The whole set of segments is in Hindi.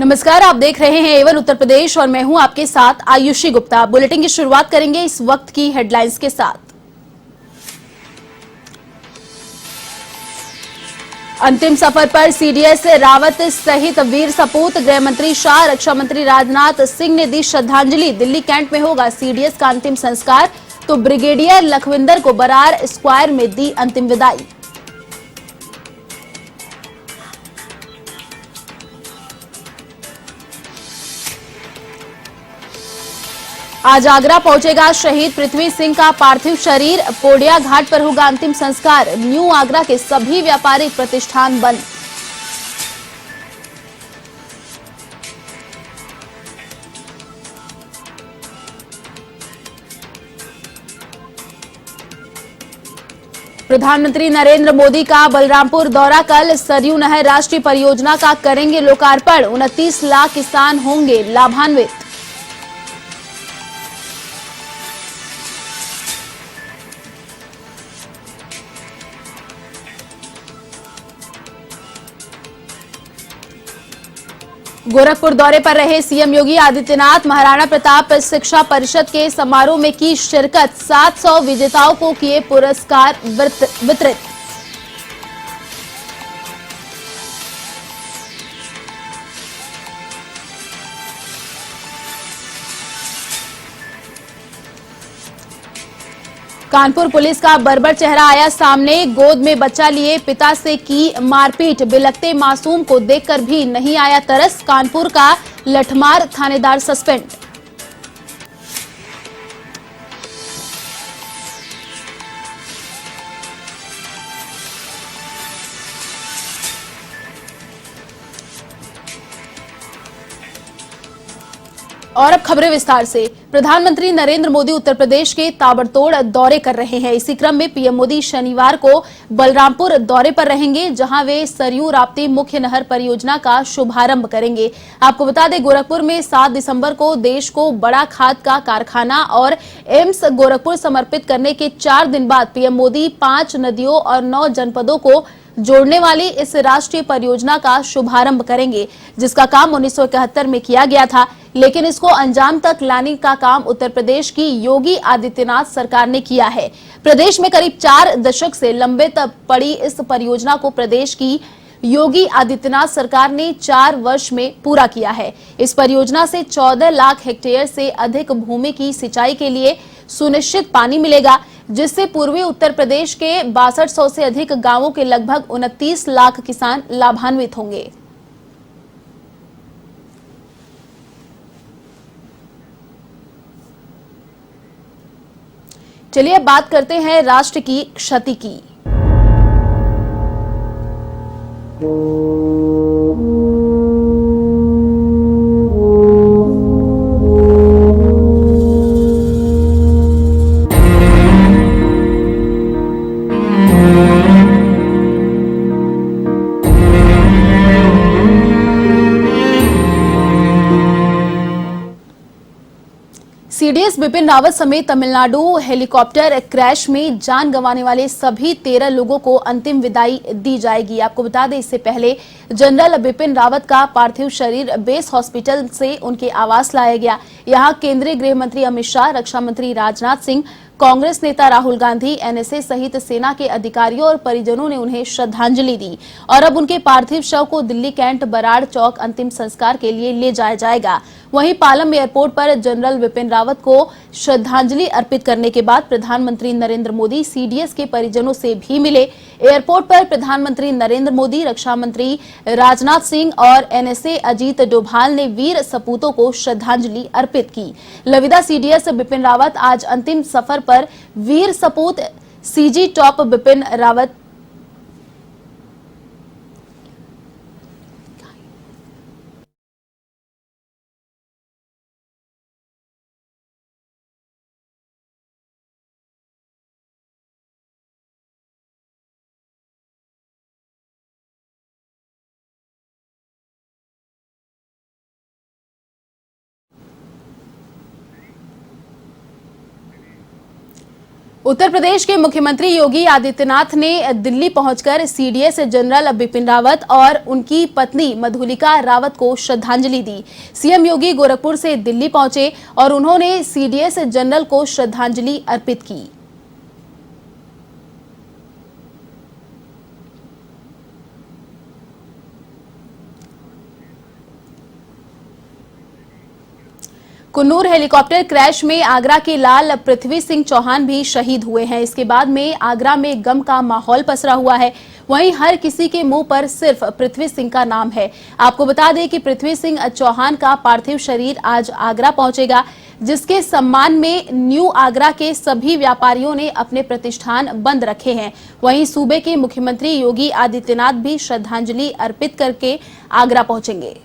नमस्कार, आप देख रहे हैं एवन उत्तर प्रदेश और मैं हूं आपके साथ आयुषी गुप्ता। बुलेटिन की शुरुआत करेंगे इस वक्त की हेडलाइंस के साथ। अंतिम सफर पर सीडीएस रावत सहित वीर सपूत, गृह मंत्री शाह, रक्षा मंत्री राजनाथ सिंह ने दी श्रद्धांजलि। दिल्ली कैंट में होगा सीडीएस का अंतिम संस्कार, तो ब्रिगेडियर लखविंदर को बरार स्क्वायर में दी अंतिम विदाई। आज आगरा पहुंचेगा शहीद पृथ्वी सिंह का पार्थिव शरीर, पोडिया घाट पर होगा अंतिम संस्कार। न्यू आगरा के सभी व्यापारिक प्रतिष्ठान बंद। प्रधानमंत्री नरेंद्र मोदी का बलरामपुर दौरा कल, सरयू नहर राष्ट्रीय परियोजना का करेंगे लोकार्पण। 29 लाख किसान होंगे लाभान्वित। गोरखपुर दौरे पर रहे सीएम योगी आदित्यनाथ, महाराणा प्रताप शिक्षा परिषद के समारोह में की शिरकत। 700 विजेताओं को किए पुरस्कार वितरित। कानपुर पुलिस का बर्बर चेहरा आया सामने, गोद में बच्चा लिए पिता से की मारपीट। बिलखते मासूम को देखकर भी नहीं आया तरस, कानपुर का लठमार थानेदार सस्पेंड। और अब खबरें विस्तार से। प्रधानमंत्री नरेंद्र मोदी उत्तर प्रदेश के ताबड़तोड़ दौरे कर रहे हैं। इसी क्रम में पीएम मोदी शनिवार को बलरामपुर दौरे पर रहेंगे, जहां वे सरयू राप्ती मुख्य नहर परियोजना का शुभारंभ करेंगे। आपको बता दें, गोरखपुर में 7 दिसंबर को देश को बड़ा खाद का कारखाना और एम्स गोरखपुर समर्पित करने के 4 दिन बाद पीएम मोदी 5 नदियों और 9 जनपदों को जोड़ने वाली इस राष्ट्रीय परियोजना का शुभारंभ करेंगे, जिसका काम 1971 में किया गया था। लेकिन इसको अंजाम तक लाने का काम उत्तर प्रदेश की योगी आदित्यनाथ सरकार ने किया है। प्रदेश में करीब 4 दशक से लंबित पड़ी इस परियोजना को प्रदेश की योगी आदित्यनाथ सरकार ने 4 वर्ष में पूरा किया है। इस परियोजना से 14 लाख हेक्टेयर से अधिक भूमि की सिंचाई के लिए सुनिश्चित पानी मिलेगा, जिससे पूर्वी उत्तर प्रदेश के 6200 से अधिक गांवों के लगभग 29 लाख किसान लाभान्वित होंगे। चलिए अब बात करते हैं राष्ट्र की क्षति की। सीडीएस बिपिन रावत समेत तमिलनाडु हेलीकॉप्टर क्रैश में जान गंवाने वाले सभी 13 लोगों को अंतिम विदाई दी जाएगी। आपको बता दें, इससे पहले जनरल बिपिन रावत का पार्थिव शरीर बेस हॉस्पिटल से उनके आवास लाया गया। यहां केंद्रीय गृह मंत्री अमित शाह, रक्षा मंत्री राजनाथ सिंह, कांग्रेस नेता राहुल गांधी, एनएसए सहित सेना के अधिकारियों और परिजनों ने उन्हें श्रद्धांजलि दी। और अब उनके पार्थिव शव को दिल्ली कैंट बराड़ चौक अंतिम संस्कार के लिए ले जाया जाएगा। वहीं पालम एयरपोर्ट पर जनरल बिपिन रावत को श्रद्धांजलि अर्पित करने के बाद प्रधानमंत्री नरेंद्र मोदी सीडीएस के परिजनों से भी मिले। एयरपोर्ट पर प्रधानमंत्री नरेंद्र मोदी, रक्षा मंत्री राजनाथ सिंह और एनएसए अजीत डोभाल ने वीर सपूतों को श्रद्धांजलि अर्पित की। लविदा सीडीएस बिपिन रावत आज अंतिम सफर पर वीर सपूत सीजी टॉप बिपिन रावत उत्तर प्रदेश के मुख्यमंत्री योगी आदित्यनाथ ने दिल्ली पहुंचकर सीडीएस जनरल बिपिन रावत और उनकी पत्नी मधुलिका रावत को श्रद्धांजलि दी। सीएम योगी गोरखपुर से दिल्ली पहुंचे और उन्होंने सीडीएस जनरल को श्रद्धांजलि अर्पित की। कुन्नूर हेलीकॉप्टर क्रैश में आगरा के लाल पृथ्वी सिंह चौहान भी शहीद हुए हैं। इसके बाद में आगरा में गम का माहौल पसरा हुआ है। वहीं हर किसी के मुंह पर सिर्फ पृथ्वी सिंह का नाम है। आपको बता दें कि पृथ्वी सिंह चौहान का पार्थिव शरीर आज आगरा पहुंचेगा, जिसके सम्मान में न्यू आगरा के सभी व्यापारियों ने अपने प्रतिष्ठान बंद रखे हैं। वहीं सूबे के मुख्यमंत्री योगी आदित्यनाथ भी श्रद्धांजलि अर्पित करके आगरा पहुंचेंगे।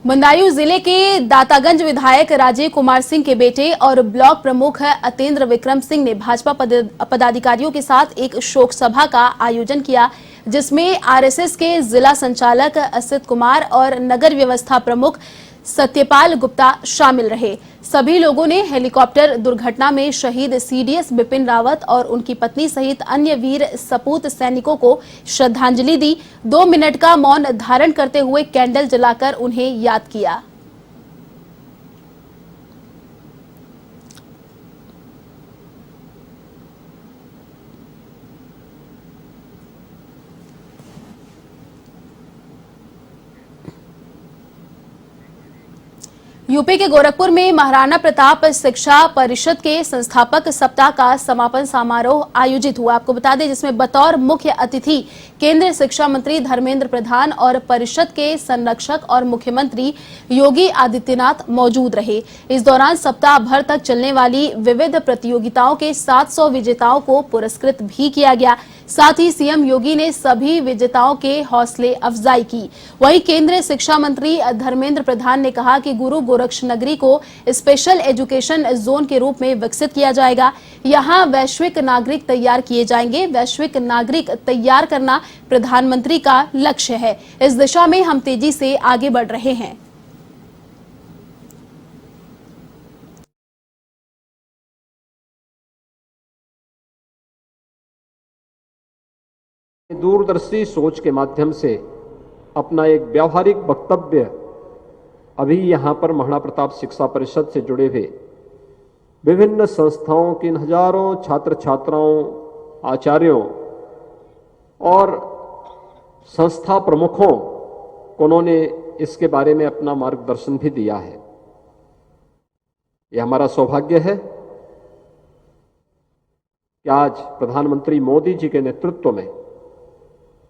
बदायूं जिले के दातागंज विधायक राजीव कुमार सिंह के बेटे और ब्लॉक प्रमुख अतेंद्र विक्रम सिंह ने भाजपा पदाधिकारियों के साथ एक शोक सभा का आयोजन किया, जिसमें आरएसएस के जिला संचालक असित कुमार और नगर व्यवस्था प्रमुख सत्यपाल गुप्ता शामिल रहे। सभी लोगों ने हेलीकॉप्टर दुर्घटना में शहीद सीडीएस बिपिन रावत और उनकी पत्नी सहित अन्य वीर सपूत सैनिकों को श्रद्धांजलि दी। 2 मिनट का मौन धारण करते हुए कैंडल जलाकर उन्हें याद किया। यूपी के गोरखपुर में महाराणा प्रताप शिक्षा परिषद के संस्थापक सप्ताह का समापन समारोह आयोजित हुआ। आपको बता दें, जिसमें बतौर मुख्य अतिथि केंद्रीय शिक्षा मंत्री धर्मेंद्र प्रधान और परिषद के संरक्षक और मुख्यमंत्री योगी आदित्यनाथ मौजूद रहे। इस दौरान सप्ताह भर तक चलने वाली विविध प्रतियोगिताओं के 700 विजेताओं को पुरस्कृत भी किया गया। साथ ही सीएम योगी ने सभी विजेताओं के हौसले अफजाई की। वहीं केंद्रीय शिक्षा मंत्री धर्मेंद्र प्रधान ने कहा कि गुरु गोरक्ष नगरी को स्पेशल एजुकेशन जोन के रूप में विकसित किया जाएगा। यहां वैश्विक नागरिक तैयार किए जाएंगे। वैश्विक नागरिक तैयार करना प्रधानमंत्री का लक्ष्य है। इस दिशा में हम तेजी से आगे बढ़ रहे हैं। दूरदर्शी सोच के माध्यम से अपना एक व्यावहारिक वक्तव्य अभी यहाँ पर महाराणा प्रताप शिक्षा परिषद से जुड़े हुए विभिन्न संस्थाओं के हजारों छात्र छात्राओं, आचार्यों और संस्था प्रमुखों को उन्होंने इसके बारे में अपना मार्गदर्शन भी दिया है। यह हमारा सौभाग्य है कि आज प्रधानमंत्री मोदी जी के नेतृत्व में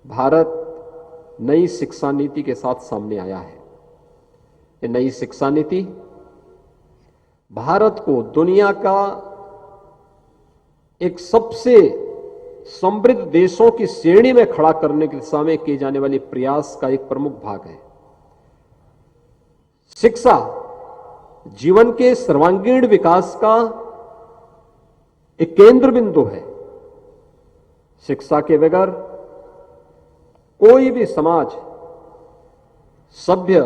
भारत नई शिक्षा नीति के साथ सामने आया है। ये नई शिक्षा नीति भारत को दुनिया का एक सबसे समृद्ध देशों की श्रेणी में खड़ा करने की दिशा में किए जाने वाले प्रयास का एक प्रमुख भाग है। शिक्षा जीवन के सर्वांगीण विकास का एक केंद्र बिंदु है। शिक्षा के बगैर कोई भी समाज सभ्य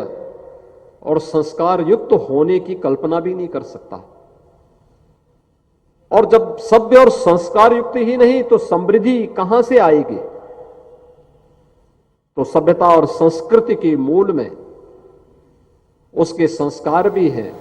और संस्कार युक्त होने की कल्पना भी नहीं कर सकता। और जब सभ्य और संस्कार युक्त ही नहीं तो समृद्धि कहां से आएगी? तो सभ्यता और संस्कृति के मूल में उसके संस्कार भी हैं।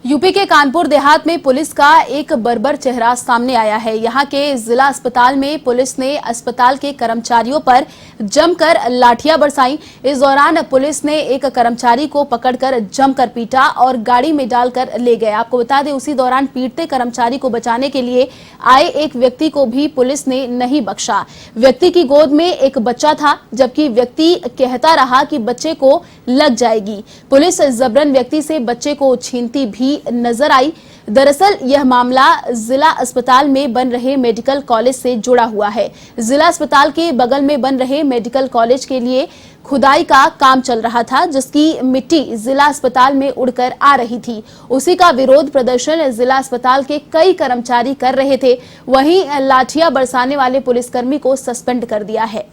यूपी के कानपुर देहात में पुलिस का एक बर्बर चेहरा सामने आया है। यहां के जिला अस्पताल में पुलिस ने अस्पताल के कर्मचारियों पर जमकर लाठियां बरसाई। इस दौरान पुलिस ने एक कर्मचारी को पकड़कर जमकर पीटा और गाड़ी में डालकर ले गए। आपको बता दें, उसी दौरान पीटते कर्मचारी को बचाने के लिए आए एक व्यक्ति को भी पुलिस ने नहीं बख्शा। व्यक्ति की गोद में एक बच्चा था, जबकि व्यक्ति कहता रहा कि बच्चे को लग जाएगी। पुलिस जबरन व्यक्ति से बच्चे को छीनती भी नजर आई। दरअसल यह मामला जिला अस्पताल में बन रहे मेडिकल कॉलेज से जुड़ा हुआ है। जिला अस्पताल के बगल में बन रहे मेडिकल कॉलेज के लिए खुदाई का काम चल रहा था, जिसकी मिट्टी जिला अस्पताल में उड़कर आ रही थी। उसी का विरोध प्रदर्शन जिला अस्पताल के कई कर्मचारी कर रहे थे। वहीं लाठियां बरसाने वाले पुलिसकर्मी को सस्पेंड कर दिया है।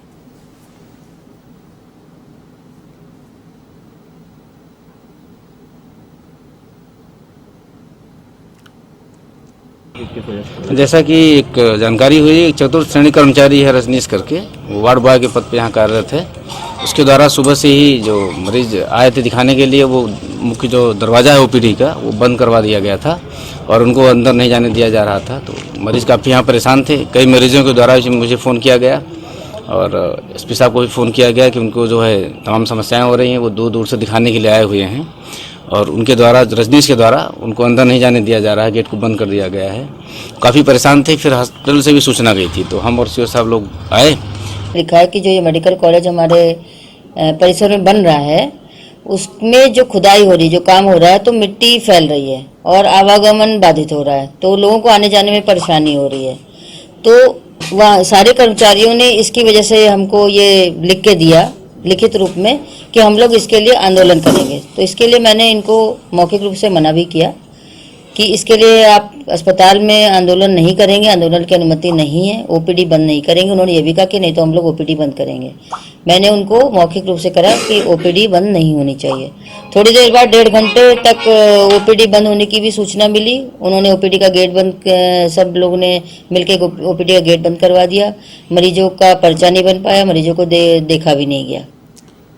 जैसा कि एक जानकारी हुई, एक चतुर्थ श्रेणी कर्मचारी है रजनीश करके, वो वार्ड बॉय के पद पे यहाँ कार्यरत है। उसके द्वारा सुबह से ही जो मरीज आए थे दिखाने के लिए, वो मुख्य जो दरवाज़ा है ओपीडी का, वो बंद करवा दिया गया था और उनको अंदर नहीं जाने दिया जा रहा था। तो मरीज काफ़ी यहाँ परेशान थे। कई मरीजों के द्वारा मुझे फ़ोन किया गया और एसपी साहब को भी फ़ोन किया गया कि उनको जो है तमाम समस्याएँ हो रही हैं, वो दूर दूर से दिखाने के लिए आए हुए हैं और उनके द्वारा, रजनीश के द्वारा, उनको अंदर नहीं जाने दिया जा रहा है, गेट को बंद कर दिया गया है। काफ़ी परेशान थे। फिर हॉस्पिटल से भी सूचना गई थी, तो हम और सीओ साहब लोग आए। लिखा है कि जो ये मेडिकल कॉलेज हमारे परिसर में बन रहा है, उसमें जो खुदाई हो रही, जो काम हो रहा है, तो मिट्टी फैल रही है और आवागमन बाधित हो रहा है, तो लोगों को आने जाने में परेशानी हो रही है। तो वहाँ सारे कर्मचारियों ने इसकी वजह से हमको ये लिख के दिया लिखित रूप में कि हम लोग इसके लिए आंदोलन करेंगे। तो इसके लिए मैंने इनको मौखिक रूप से मना भी किया कि इसके लिए आप अस्पताल में आंदोलन नहीं करेंगे, आंदोलन की अनुमति नहीं है, ओपीडी बंद नहीं करेंगे। उन्होंने ये भी कहा कि नहीं तो हम लोग ओपीडी बंद करेंगे। मैंने उनको मौखिक रूप से करा कि ओपीडी बंद नहीं होनी चाहिए। थोड़ी देर बाद 1.5 घंटे तक ओपीडी बंद होने की भी सूचना मिली। उन्होंने ओपीडी का गेट बंद, सब लोगों ने मिलकर ओपीडी का गेट बंद करवा दिया। मरीजों का पर्चा नहीं बन पाया, मरीजों को देखा भी नहीं गया।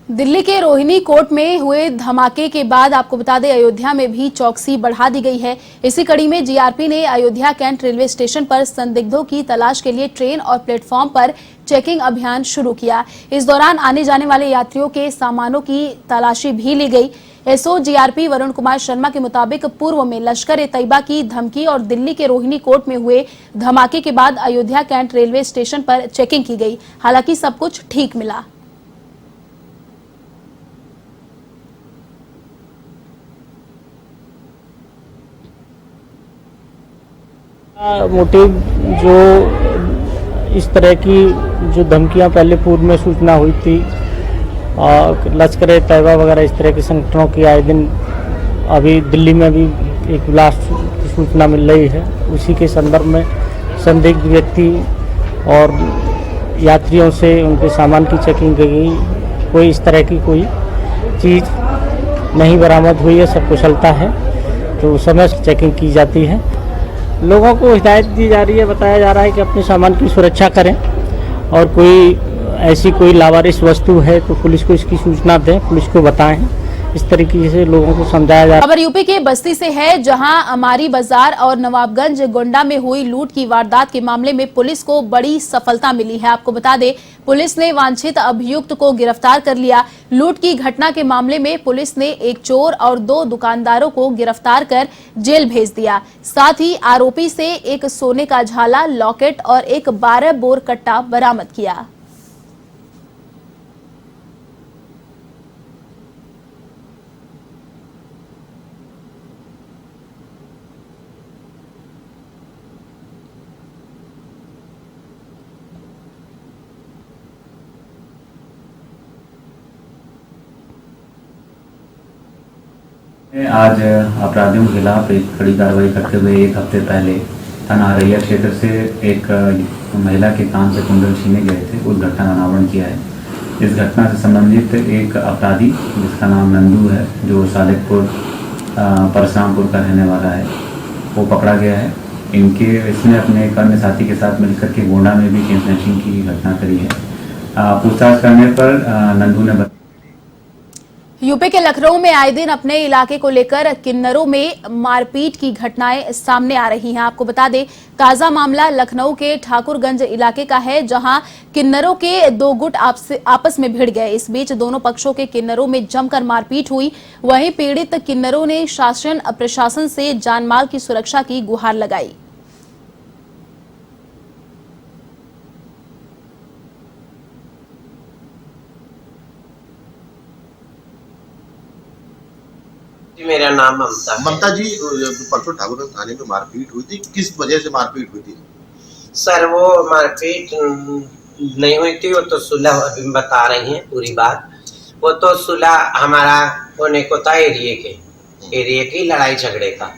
दिल्ली के रोहिणी कोर्ट में हुए धमाके के बाद आपको बता दें, अयोध्या में भी चौकसी बढ़ा दी गई है। इसी कड़ी में जीआरपी ने अयोध्या कैंट रेलवे स्टेशन पर संदिग्धों की तलाश के लिए ट्रेन और प्लेटफॉर्म पर चेकिंग अभियान शुरू किया। इस दौरान आने जाने वाले यात्रियों के सामानों की तलाशी भी ली गई। एसओ जीआरपी वरुण कुमार शर्मा के मुताबिक पूर्व में लश्कर-ए-तैयबा की धमकी और दिल्ली के रोहिणी कोर्ट में हुए धमाके के बाद अयोध्या कैंट रेलवे स्टेशन पर चेकिंग की गई। हालांकि सब कुछ ठीक मिला। मोटिव जो इस तरह की जो धमकियां पहले पूर्व में सूचना हुई थी, लश्कर-ए-तैयबा वगैरह इस तरह के संगठनों की आए दिन अभी दिल्ली में भी एक ब्लास्ट की सूचना मिल रही है। उसी के संदर्भ में संदिग्ध व्यक्ति और यात्रियों से उनके सामान की चेकिंग की गई। कोई इस तरह की कोई चीज़ नहीं बरामद हुई है, सब कुशलता है, तो समय से चेकिंग की जाती है। लोगों को हिदायत दी जा रही है, बताया जा रहा है कि अपने सामान की सुरक्षा करें और कोई ऐसी कोई लावारिस वस्तु है तो पुलिस को इसकी सूचना दें, पुलिस को बताएं। इस तरीके से लोगों को समझाया जा रहा है। खबर यूपी के बस्ती से है, जहां अमारी बाजार और नवाबगंज गोंडा में हुई लूट की वारदात के मामले में पुलिस को बड़ी सफलता मिली है। आपको बता दें, पुलिस ने वांछित अभियुक्त को गिरफ्तार कर लिया। लूट की घटना के मामले में पुलिस ने एक चोर और 2 दुकानदारों को गिरफ्तार कर जेल भेज दिया। साथ ही आरोपी से एक सोने का झाला, लॉकेट और एक 12 बोर कट्टा बरामद किया। आज अपराधियों के खिलाफ एक कड़ी कार्रवाई करते हुए 1 हफ्ते पहले थाना अररिया क्षेत्र से एक महिला के कान से कुंडल छीने गए थे, उस घटना का अनावरण किया है। इस घटना से संबंधित एक अपराधी जिसका नाम नंदू है, जो सादिकपुर परशुरामपुर का रहने वाला है, वो पकड़ा गया है। इसने अपने कर्म साथी के साथ मिलकर के गोंडा में भी चेन स्नैचिंग की घटना करी है। पूछताछ करने पर नंदू ने यूपी के लखनऊ में आए दिन अपने इलाके को लेकर किन्नरों में मारपीट की घटनाएं सामने आ रही हैं। आपको बता दें, ताजा मामला लखनऊ के ठाकुरगंज इलाके का है, जहां किन्नरों के 2 गुट आपस में भिड़ गए। इस बीच दोनों पक्षों के किन्नरों में जमकर मारपीट हुई। वहीं पीड़ित किन्नरों ने शासन प्रशासन से जानमाल की सुरक्षा की गुहार लगाई। मेरा नाम ममता है। ममता जी, परसों ठाकुर थाने में मारपीट हुई थी, किस वजह से मारपीट हुई थी? सर वो मारपीट नहीं हुई थी, वो तो सुलह बता रही हैं पूरी बात। वो तो सुलह हमारा होने को था एरिया की लड़ाई झगड़े का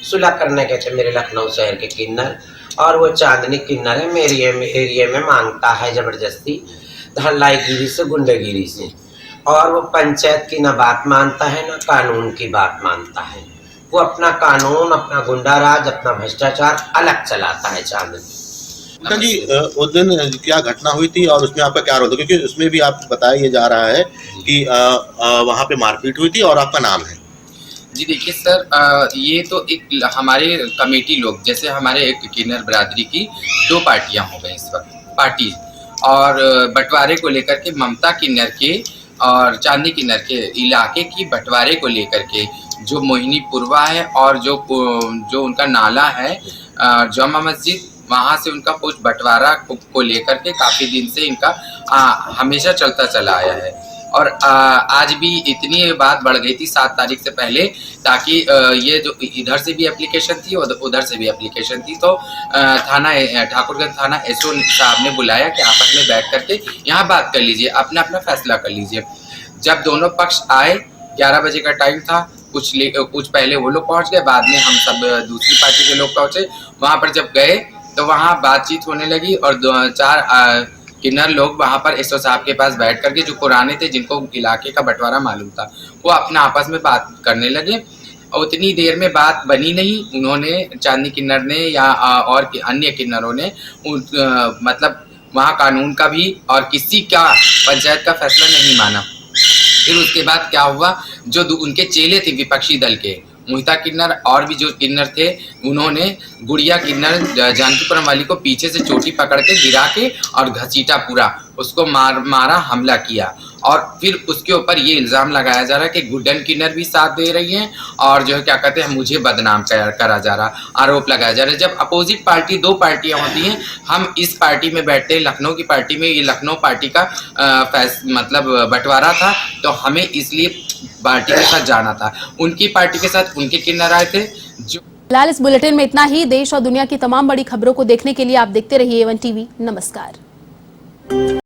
सुलह करने के थे मेरे लखनऊ शहर के किन्नर, और वो चांदनी किन्नर है मेरे एरिया में मांगता है जबरदस्ती धड़ल्लाईगिरी से, गुंडेगिरी से, और वो पंचायत की ना बात मानता है ना कानून की बात मानता है। वो अपना कानून, अपना गुंडा राज, अपना भ्रष्टाचार अलग चलाता है चांदनी। जी उस दिन क्या घटना हुई थी और उसमें आपका क्या रोल था, क्योंकि उसमें भी आप बताया जा रहा है कि वहाँ पे मारपीट हुई थी और आपका नाम है। जी देखिए सर, ये तो एक हमारे कमेटी लोग, जैसे हमारे एक किन्नर बिरादरी की 2 पार्टियां हो गई इस वक्त पार्टी, और बंटवारे को लेकर के ममता किन्नर के और चांदनी किन्नर के इलाके की बंटवारे को लेकर के जो मोहिनी पुरवा है और जो उनका नाला है जामा मस्जिद, वहाँ से उनका कुछ बंटवारा को लेकर के काफ़ी दिन से इनका हमेशा चलता चला आया है। और आज भी इतनी बात बढ़ गई थी 7 तारीख से पहले, ताकि ये जो इधर से भी एप्लीकेशन थी और उधर से भी एप्लीकेशन थी, तो ठाकुरगंज थाना एसओ साहब ने बुलाया कि आपस में बैठ करके यहाँ बात कर लीजिए, अपना अपना फैसला कर लीजिए। जब दोनों पक्ष आए, 11 बजे का टाइम था, कुछ पहले वो लोग पहुँच गए, बाद में हम सब दूसरी पार्टी के लोग पहुँचे। वहाँ पर जब गए तो वहाँ बातचीत होने लगी और 4 किन्नर लोग वहाँ पर एसओ साहब के पास बैठ करके, जो पुराने थे जिनको इलाके का बंटवारा मालूम था, वो अपना आपस में बात करने लगे। और उतनी देर में बात बनी नहीं, उन्होंने चांदनी किन्नर ने या और अन्य किन्नरों ने मतलब वहाँ कानून का भी और किसी का पंचायत का फैसला नहीं माना। फिर उसके बाद क्या हुआ, जो उनके चेले थे विपक्षी दल के, मोहिता किन्नर और भी जो किन्नर थे, उन्होंने गुड़िया किन्नर जानकीपुरम वाली को पीछे से चोटी पकड़ के गिरा के और घसीटा पूरा, उसको मारा, हमला किया। और फिर उसके ऊपर ये इल्ज़ाम लगाया जा रहा है कि गुड्डन किन्नर भी साथ दे रही हैं और जो है क्या कहते हैं मुझे बदनाम करा जा रहा, आरोप लगाया जा रहा है। जब अपोजिट पार्टी 2 पार्टियां होती हैं, हम इस पार्टी में बैठते हैं, लखनऊ की पार्टी में, ये लखनऊ पार्टी का मतलब बंटवारा था, तो हमें इसलिए पार्टी के साथ जाना था। उनकी पार्टी के साथ उनके किन्नर आए थे। जो फिलहाल इस बुलेटिन में इतना ही। देश और दुनिया की तमाम बड़ी खबरों को देखने के लिए आप देखते रहिए A1 TV। नमस्कार।